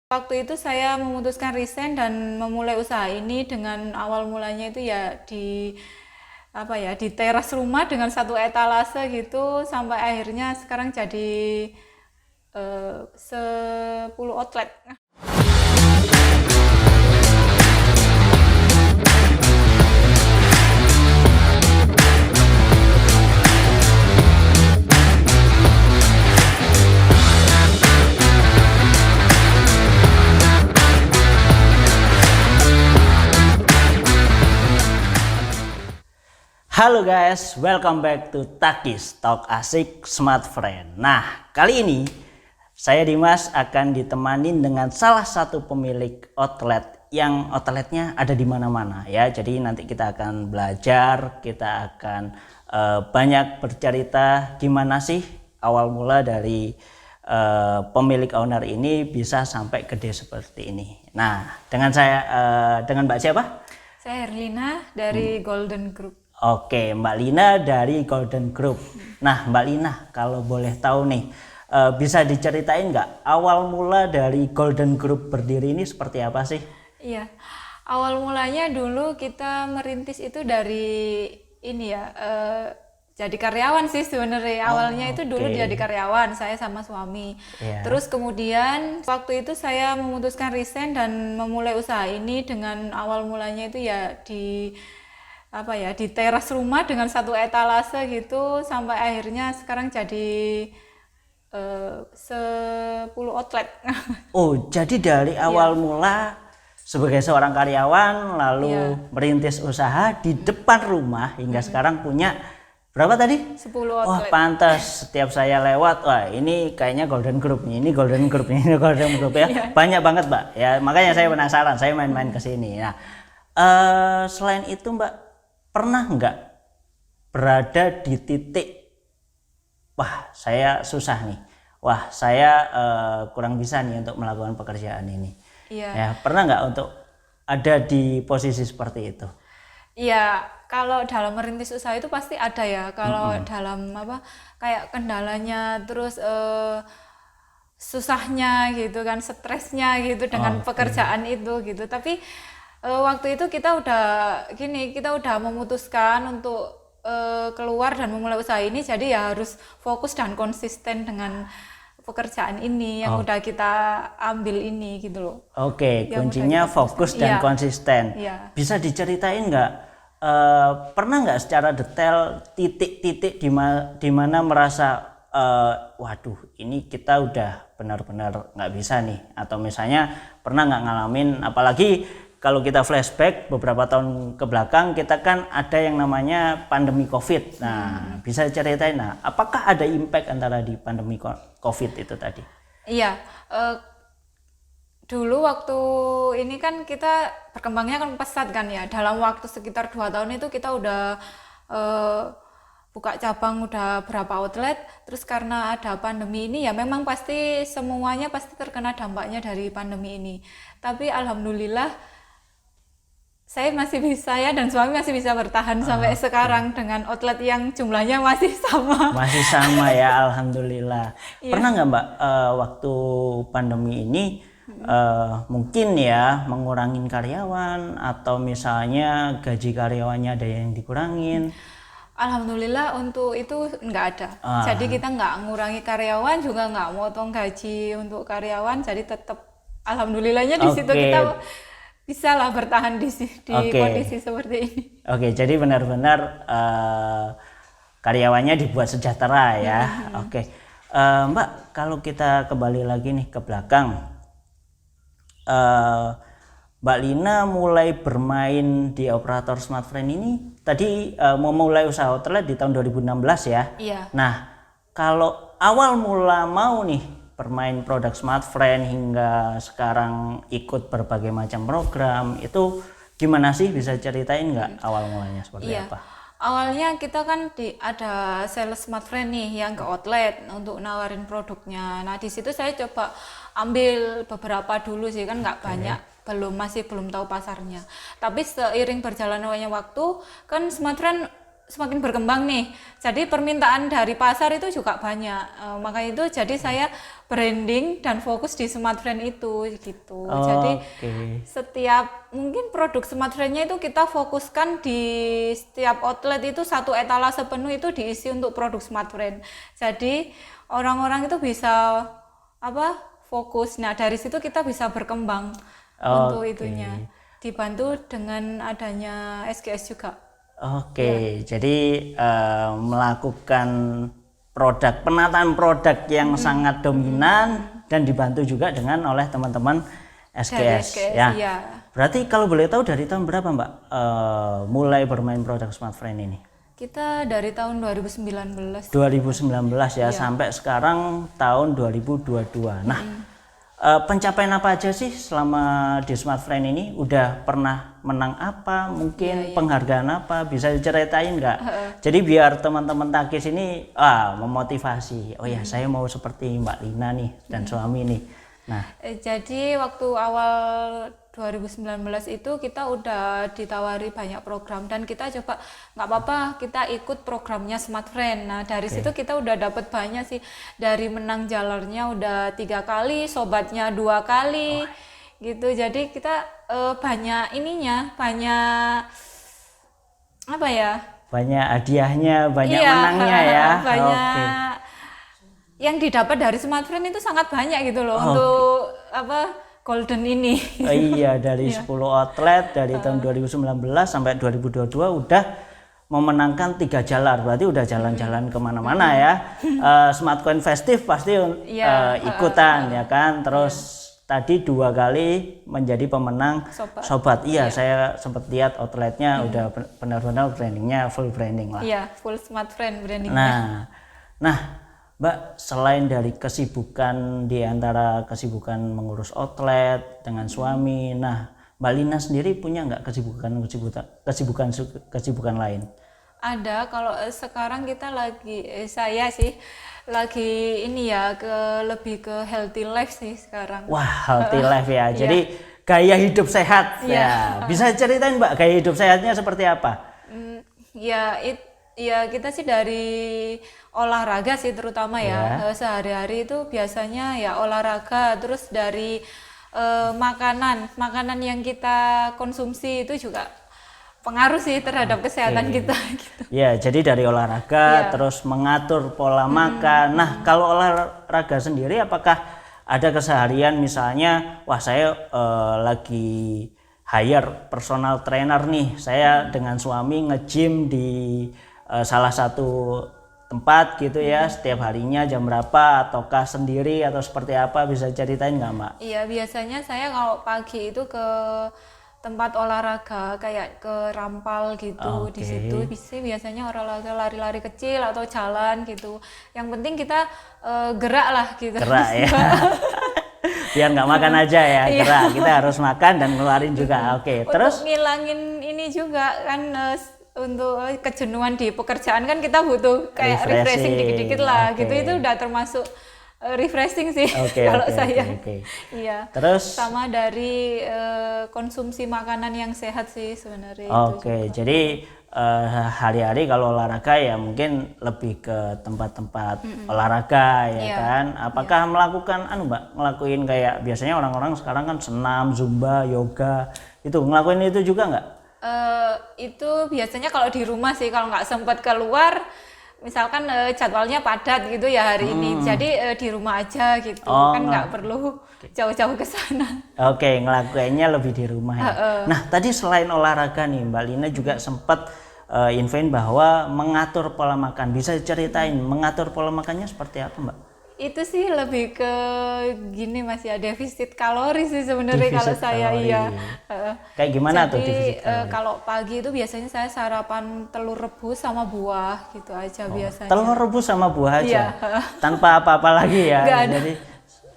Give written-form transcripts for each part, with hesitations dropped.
Waktu itu saya memutuskan resign dan memulai usaha ini dengan awal mulanya itu ya di di teras rumah dengan satu etalase gitu sampai akhirnya sekarang jadi 10 outlet. Halo guys, welcome back to Takis Talk Asik Smart Friend. Nah, kali ini saya Dimas akan ditemani dengan salah satu pemilik outlet yang outletnya ada di mana-mana ya. Jadi nanti kita akan belajar, kita akan banyak bercerita gimana sih awal mula dari pemilik owner ini bisa sampai gede seperti ini. Nah, dengan Mbak siapa? Saya Herlina dari Golden Group. Oke, Mbak Lina dari Golden Group. Nah, Mbak Lina, kalau boleh tahu nih, bisa diceritain nggak awal mula dari Golden Group berdiri ini seperti apa sih? Iya, awal mulanya dulu kita merintis itu dari ini ya, jadi karyawan sih sebenarnya. Awalnya itu dulu jadi karyawan, saya sama suami. Iya. Terus kemudian waktu itu saya memutuskan resign dan memulai usaha ini dengan awal mulanya itu ya di teras rumah dengan satu etalase gitu sampai akhirnya sekarang jadi 10 outlet. Oh, jadi dari awal mula sebagai seorang karyawan lalu merintis usaha di depan rumah hingga sekarang punya berapa tadi? 10 Wah, outlet. pantas setiap saya lewat, wah ini kayaknya Golden Group nih, ini Golden Group nih, ini Golden Group ya. Banyak banget, Mbak. Ya, makanya saya penasaran, saya main-main ke sini. Nah, selain itu, Mbak, pernah nggak berada di titik wah saya susah nih, wah saya kurang bisa nih untuk melakukan pekerjaan ini? Iya. Ya, pernah nggak untuk ada di posisi seperti itu? Iya, kalau dalam merintis usaha itu pasti ada ya. Kalau dalam kayak kendalanya, terus susahnya gitu kan, stresnya gitu dengan pekerjaan itu gitu. Tapi waktu itu kita udah memutuskan untuk keluar dan memulai usaha ini. Jadi ya harus fokus dan konsisten dengan pekerjaan ini yang udah kita ambil ini gitu loh. Oke, Yang kuncinya udah kita fokus dan Iya. konsisten. Iya. Bisa diceritain nggak, pernah nggak secara detail titik-titik di mana merasa waduh ini kita udah benar-benar nggak bisa nih, atau misalnya pernah nggak ngalamin, apalagi kalau kita flashback beberapa tahun ke belakang, kita kan ada yang namanya pandemi COVID. Nah, bisa ceritain, nah, apakah ada impact antara di pandemi COVID itu tadi? Iya, dulu waktu ini kan kita berkembangnya kan pesat kan ya. Dalam waktu sekitar 2 tahun itu kita udah buka cabang udah berapa outlet. Terus karena ada pandemi ini ya memang pasti semuanya pasti terkena dampaknya dari pandemi ini. Tapi alhamdulillah saya dan suami masih bisa bertahan sampai sekarang dengan outlet yang jumlahnya masih sama. Masih sama ya, alhamdulillah. Pernah nggak Mbak, waktu pandemi ini mungkin ya mengurangin karyawan, atau misalnya gaji karyawannya ada yang dikurangin? Alhamdulillah untuk itu nggak ada. Jadi kita nggak ngurangi karyawan, juga nggak motong gaji untuk karyawan. Jadi tetap alhamdulillahnya di situ kita bisa lah bertahan di kondisi seperti ini. Oke, jadi benar-benar karyawannya dibuat sejahtera ya. Oke, Mbak, kalau kita kembali lagi nih ke belakang, Mbak Lina mulai bermain di operator Smart Friend ini tadi mau mulai usaha outlet di tahun 2016 ya. Iya. Nah, kalau awal mula mau nih bermain produk Smart Friend hingga sekarang ikut berbagai macam program, itu gimana sih, bisa ceritain nggak awal mulanya seperti apa? Awalnya kita kan ada sales Smart Friend nih yang ke outlet untuk nawarin produknya. Nah di situ saya coba ambil beberapa dulu sih, kan nggak banyak, masih belum tahu pasarnya. Tapi seiring berjalannya waktu kan Smart Friend semakin berkembang nih. Jadi permintaan dari pasar itu juga banyak. Makanya itu jadi saya branding dan fokus di smart friend itu gitu. Jadi setiap mungkin produk smart friend-nya itu kita fokuskan di setiap outlet itu satu etalase penuh itu diisi untuk produk smart friend. Jadi orang-orang itu bisa fokus. Nah, dari situ kita bisa berkembang untuk itunya. Dibantu dengan adanya SGS juga. Jadi melakukan penataan produk yang sangat dominan dan dibantu juga dengan oleh teman-teman SGS ya. Iya. Berarti kalau boleh tahu dari tahun berapa Mbak mulai bermain produk smart friend ini? Kita dari tahun 2019. 2019 ya, sampai sekarang tahun 2022. Nah, pencapaian apa aja sih selama di Smart Friend ini? Udah pernah menang apa? Mungkin penghargaan apa? Bisa diceritain nggak? Jadi biar teman-teman Takis ini memotivasi. Oh ya, saya mau seperti Mbak Lina nih dan suami nih. Nah, jadi waktu awal 2019 itu kita udah ditawari banyak program dan kita coba nggak apa-apa kita ikut programnya Smart Friend. Nah dari situ kita udah dapat banyak sih, dari menang jalarnya udah 3 kali, sobatnya 2 kali gitu. Jadi kita banyak banyak banyak hadiahnya, banyak menangnya ya. Banyak yang didapat dari Smart Friend itu sangat banyak gitu loh untuk golden ini. Iya, dari 10 outlet dari tahun 2019 sampai 2022 udah memenangkan 3 jalar, berarti udah jalan-jalan kemana-mana ya. Smart Coin Festive pasti ikutan ya kan. Terus tadi 2 kali menjadi pemenang sobat. Iya, saya sempat lihat outletnya udah benar-benar brandingnya full branding lah. Iya, full Smart Friend brandingnya. Nah Mbak, selain dari kesibukan di antara kesibukan mengurus outlet dengan suami, nah Mbak Lina sendiri punya nggak kesibukan lain? Ada, kalau sekarang kita saya sih lagi lebih ke healthy life sih sekarang. Wah, healthy life ya. Jadi gaya hidup sehat ya. Bisa ceritain Mbak gaya hidup sehatnya seperti apa? Kita sih dari olahraga sih terutama ya. Sehari-hari itu biasanya ya olahraga, terus dari makanan yang kita konsumsi itu juga pengaruh sih terhadap kesehatan kita gitu. Ya, jadi dari olahraga terus mengatur pola makan. Nah, kalau olahraga sendiri apakah ada keseharian misalnya saya lagi hire personal trainer nih. Saya dengan suami nge-gym di salah satu tempat gitu ya, setiap harinya jam berapa, ataukah sendiri atau seperti apa, bisa ceritain nggak Mbak? Iya, biasanya saya kalau pagi itu ke tempat olahraga kayak ke Rampal gitu. Di situ biasanya olahraga lari-lari kecil atau jalan gitu. Yang penting kita gerak lah gitu. Gerak ya. Biar nggak makan aja ya, gerak. Kita harus makan dan ngeluarin juga. Terus untuk ngilangin ini juga kan, untuk kejenuhan di pekerjaan kan kita butuh kayak refreshing dikit-dikit lah gitu. Itu udah termasuk refreshing sih kalau saya. Iya. Terus sama dari konsumsi makanan yang sehat sih sebenarnya. Jadi hari-hari kalau olahraga ya mungkin lebih ke tempat-tempat olahraga ya kan. Apakah melakukan ngelakuin kayak biasanya orang-orang sekarang kan senam, zumba, yoga, itu ngelakuin itu juga nggak? Itu biasanya kalau di rumah sih, kalau nggak sempat keluar, misalkan jadwalnya padat gitu ya hari ini, jadi di rumah aja gitu, kan nggak perlu jauh-jauh ke sana. Ngelakuinnya lebih di rumah ya. Nah, tadi selain olahraga nih Mbak Lina juga sempat infoin bahwa mengatur pola makan. Bisa ceritain mengatur pola makannya seperti apa Mbak? Itu sih lebih ke gini masih ada defisit kalori sih sebenarnya kalau saya. Kayak gimana tuh defisit kalori? Kalau pagi itu biasanya saya sarapan telur rebus sama buah gitu aja biasanya. Telur rebus sama buah aja? Tanpa apa-apa lagi ya? Jadi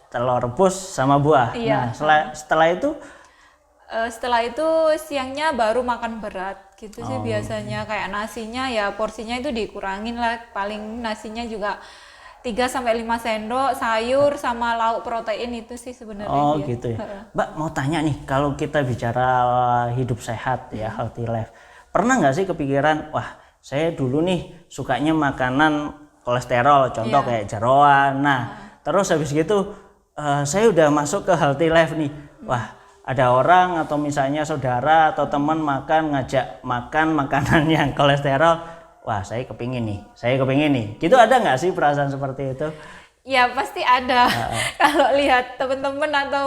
telur rebus sama buah. Nah setelah itu? Setelah itu siangnya baru makan berat gitu sih biasanya. Kayak nasinya ya porsinya itu dikurangin lah, paling nasinya juga 3-5 sendok, sayur sama lauk protein itu sih sebenarnya. Gitu ya. Mbak mau tanya nih, kalau kita bicara hidup sehat ya, healthy life, pernah nggak sih kepikiran, wah saya dulu nih sukanya makanan kolesterol, contoh kayak jeroan. Nah, terus habis gitu saya udah masuk ke healthy life nih. Wah, ada orang atau misalnya saudara atau teman ngajak makan makanan yang kolesterol. Wah, saya kepingin nih. Gitu ada nggak sih perasaan seperti itu? Ya pasti ada. Kalau lihat temen-temen atau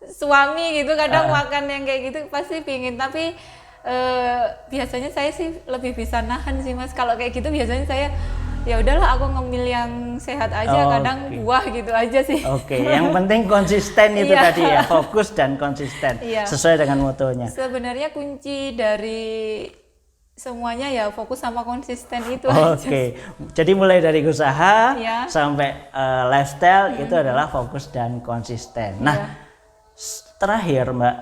suami gitu kadang makan yang kayak gitu pasti pingin. Tapi biasanya saya sih lebih bisa nahan sih Mas. Kalau kayak gitu biasanya saya ya udahlah aku ngemil yang sehat aja. Kadang buah gitu aja sih. Oke, yang penting konsisten itu tadi ya, fokus dan konsisten sesuai dengan motonya. Sebenarnya kunci dari semuanya ya fokus sama konsisten itu aja. Oke, jadi mulai dari usaha sampai lifestyle itu adalah fokus dan konsisten. Nah, terakhir Mbak,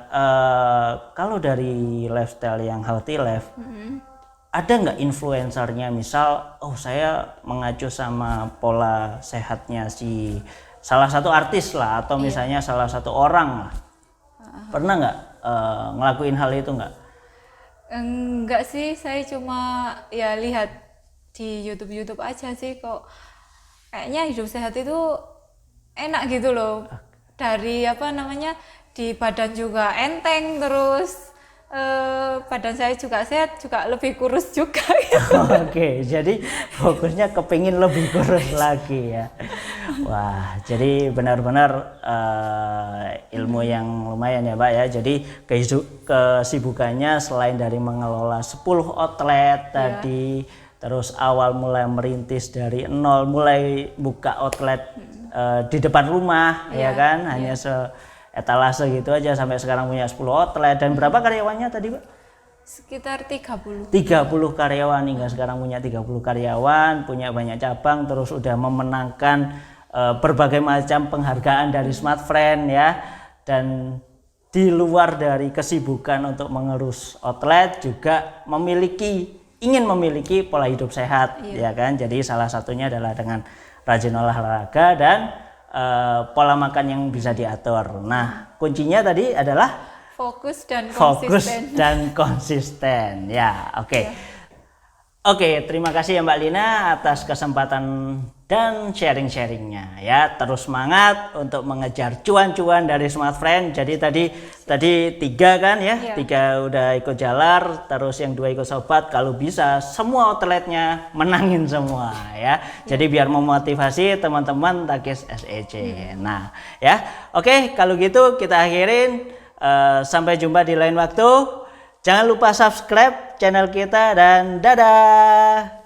kalau dari lifestyle yang healthy life, ada nggak influencernya? Misal, saya mengacu sama pola sehatnya si salah satu artis lah, atau misalnya salah satu orang lah. Pernah nggak ngelakuin hal itu nggak? Enggak sih, saya cuma ya lihat di YouTube aja sih kok kayaknya hidup sehat itu enak gitu loh. Dari di badan juga enteng, terus badan saya juga sehat, juga lebih kurus juga gitu. Oke, jadi fokusnya kepingin lebih kurus lagi ya. Wah, jadi benar-benar ilmu yang lumayan ya Mbak ya. Jadi kesibukannya selain dari mengelola 10 outlet tadi, terus awal mulai merintis dari nol, mulai buka outlet di depan rumah ya kan, hanya etalase gitu aja sampai sekarang punya 10 outlet. Dan berapa karyawannya tadi Pak? Sekitar 30 karyawan, hingga sekarang punya 30 karyawan, punya banyak cabang, terus udah memenangkan berbagai macam penghargaan dari Smart Friend ya. Dan di luar dari kesibukan untuk mengurus outlet juga ingin memiliki pola hidup sehat ya kan. Jadi salah satunya adalah dengan rajin olahraga dan pola makan yang bisa diatur. Nah, kuncinya tadi adalah fokus dan konsisten. Ya, oke. Oke, terima kasih ya Mbak Lina atas kesempatan dan sharing-sharingnya ya. Terus semangat untuk mengejar cuan-cuan dari Smart Friend. Jadi tadi 3 kan ya, 3 udah ikut jalar, terus yang 2 ikut sobat. Kalau bisa semua outletnya menangin semua ya. Jadi biar memotivasi teman-teman Takis SEC. Nah ya, oke, kalau gitu kita akhirin. Sampai jumpa di lain waktu. Jangan lupa subscribe channel kita dan dadah.